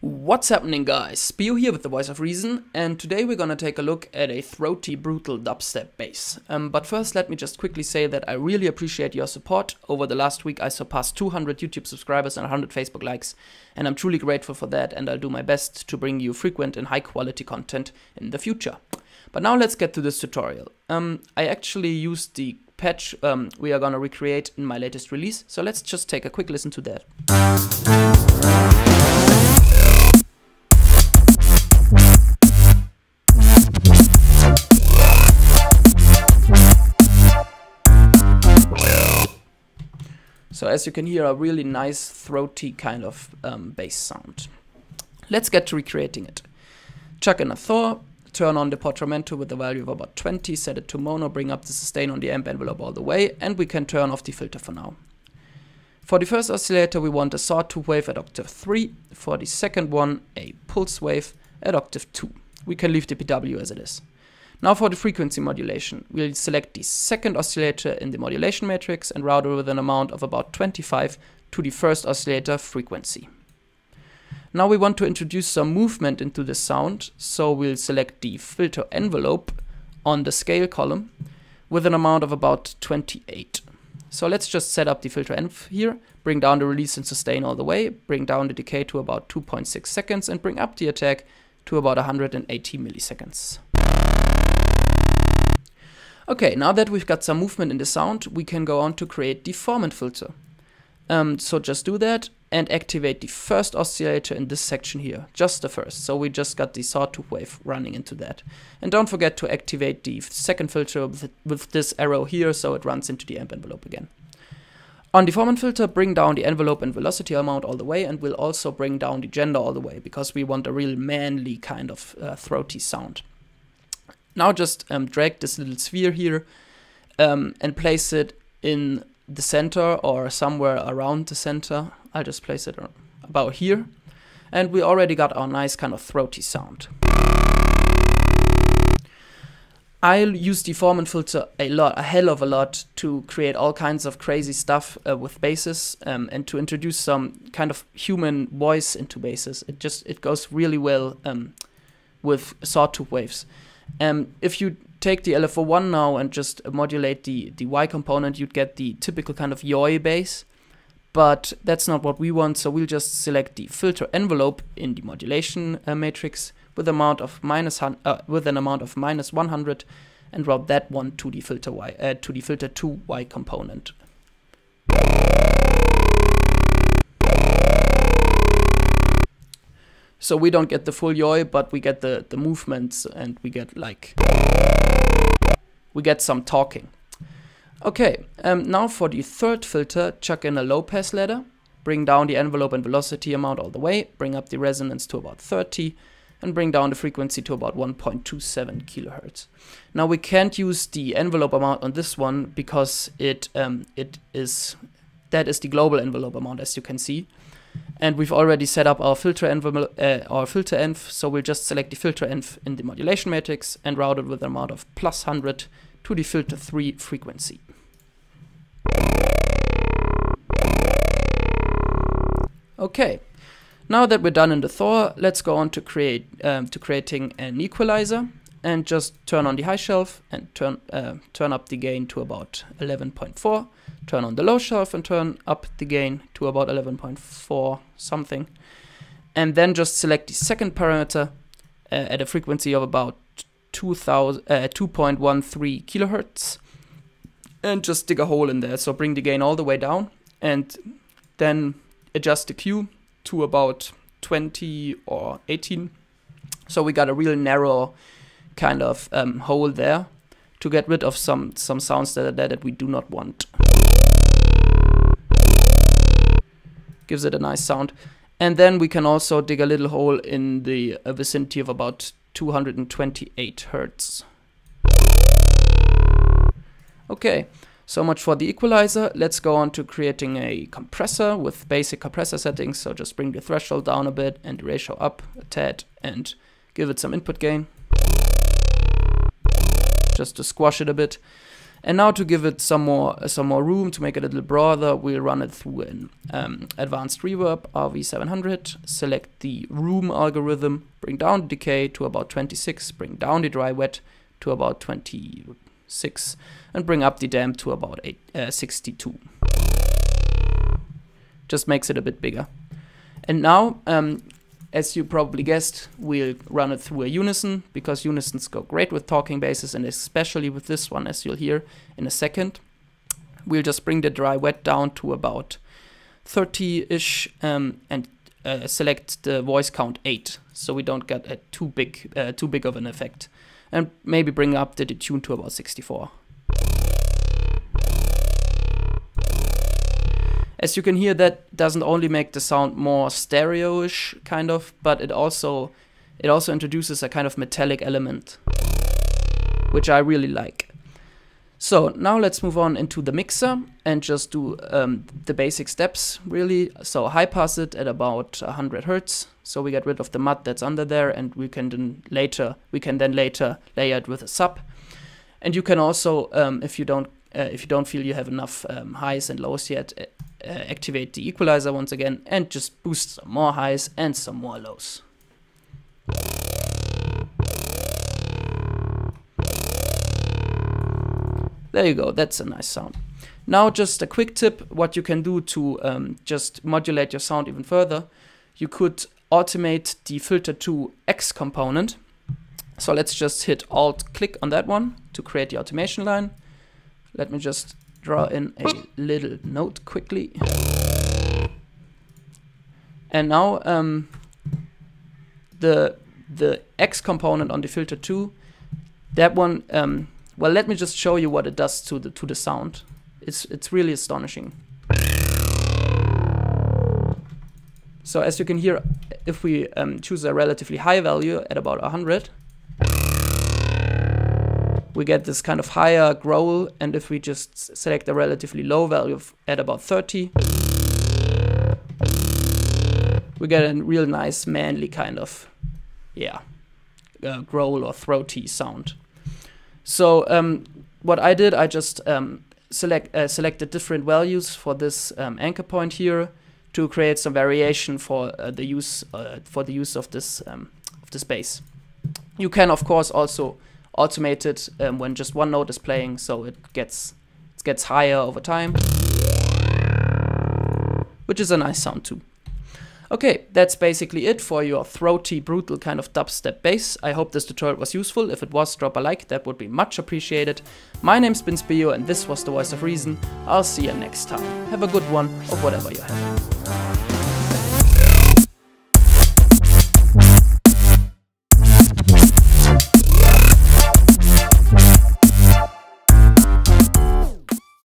What's happening, guys? Speo here with the voice of reason, and today we're gonna take a look at a throaty, brutal dubstep bass. But first, let me just quickly say that I really appreciate your support. Over the last week, I surpassed 200 YouTube subscribers and 100 Facebook likes, and I'm truly grateful for that, and I'll do my best to bring you frequent and high-quality content in the future. But now let's get to this tutorial. I actually used the patch we are gonna recreate in my latest release, so let's just take a quick listen to that. So as you can hear, a really nice throaty kind of bass sound. Let's get to recreating it. Chuck in a Thor, turn on the portamento with a value of about 20, set it to mono, bring up the sustain on the amp envelope all the way, and we can turn off the filter for now. For the first oscillator, we want a sawtooth wave at octave 3. For the second one, a pulse wave at octave 2. We can leave the PW as it is. Now for the frequency modulation, we'll select the second oscillator in the modulation matrix and route it with an amount of about 25 to the first oscillator frequency. Now we want to introduce some movement into the sound, so we'll select the filter envelope on the scale column with an amount of about 28. So let's just set up the filter env here, bring down the release and sustain all the way, bring down the decay to about 2.6 seconds and bring up the attack to about 180 milliseconds. Okay, now that we've got some movement in the sound, we can go on to create the Formant filter. So just do that and activate the first oscillator in this section here, just the first. So we just got the sawtooth wave running into that. And don't forget to activate the second filter with this arrow here so it runs into the amp envelope again. On the Formant filter, bring down the envelope and velocity amount all the way, and we'll also bring down the gender all the way because we want a real manly kind of throaty sound. Now just drag this little sphere here and place it in the center or somewhere around the center. I'll just place it about here. And we already got our nice kind of throaty sound. I'll use the Formant filter a hell of a lot to create all kinds of crazy stuff with basses and to introduce some kind of human voice into basses. It goes really well with sawtooth waves. If you take the LFO1 now and just modulate the Y component, you'd get the typical kind of yoy bass, but that's not what we want, so we'll just select the filter envelope in the modulation matrix with an amount of minus 100 and route that one to the filter filter 2Y component. So we don't get the full yoy, but we get the movements and we get some talking. Okay, now for the third filter, chuck in a low pass ladder, bring down the envelope and velocity amount all the way, bring up the resonance to about 30, and bring down the frequency to about 1.27 kilohertz. Now we can't use the envelope amount on this one because that is the global envelope amount, as you can see. And we've already set up our filter env, so we'll just select the filter env in the modulation matrix and route it with an amount of plus 100 to the filter 3 frequency. Okay, now that we're done in the Thor, let's go on to creating an equalizer and just turn on the high shelf and turn up the gain to about 11.4. Turn on the low shelf and turn up the gain to about 11.4 something. And then just select the second parameter at a frequency of about 2.13 kilohertz and just dig a hole in there. So bring the gain all the way down and then adjust the Q to about 20 or 18. So we got a real narrow kind of hole there to get rid of some sounds that are there that we do not want. Gives it a nice sound. And then we can also dig a little hole in the vicinity of about 228 hertz. Okay, so much for the equalizer. Let's go on to creating a compressor with basic compressor settings. So just bring the threshold down a bit and the ratio up a tad and give it some input gain, just to squash it a bit. And now to give it some more room, to make it a little broader, we'll run it through an advanced reverb, RV700, select the room algorithm, bring down the decay to about 26, bring down the dry wet to about 26, and bring up the damp to about 62. Just makes it a bit bigger. And now, as you probably guessed, we'll run it through a unison, because unisons go great with talking basses, and especially with this one, as you'll hear in a second. We'll just bring the dry wet down to about 30-ish and select the voice count 8, so we don't get a too big of an effect. And maybe bring up the detune to about 64. As you can hear, that doesn't only make the sound more stereo-ish, kind of, but it also introduces a kind of metallic element, which I really like. So now let's move on into the mixer and just do the basic steps, really. So high pass it at about 100 Hertz, so we get rid of the mud that's under there, and we can then later layer it with a sub. And you can also, if you don't feel you have enough highs and lows yet, activate the equalizer once again and just boost some more highs and some more lows. There you go, that's a nice sound. Now just a quick tip, what you can do to just modulate your sound even further. You could automate the Filter 2 X component. So let's just hit Alt-click on that one to create the automation line. Let me just draw in a little note quickly. And now the X component on the Filter 2, that one, well, let me just show you what it does to the sound. It's really astonishing. So as you can hear, if we choose a relatively high value at about 100, we get this kind of higher growl, and if we just select a relatively low value at about 30, we get a real nice manly kind of, growl or throaty sound. So what I did, I just selected different values for this anchor point here to create some variation for the use of this bass. You can of course also automate it when just one note is playing, so it gets higher over time, which is a nice sound too. Okay, that's basically it for your throaty, brutal kind of dubstep bass. I hope this tutorial was useful. If it was, drop a like, that would be much appreciated. My name's been Speo and this was The Voice of Reason. I'll see you next time. Have a good one, or whatever you're having.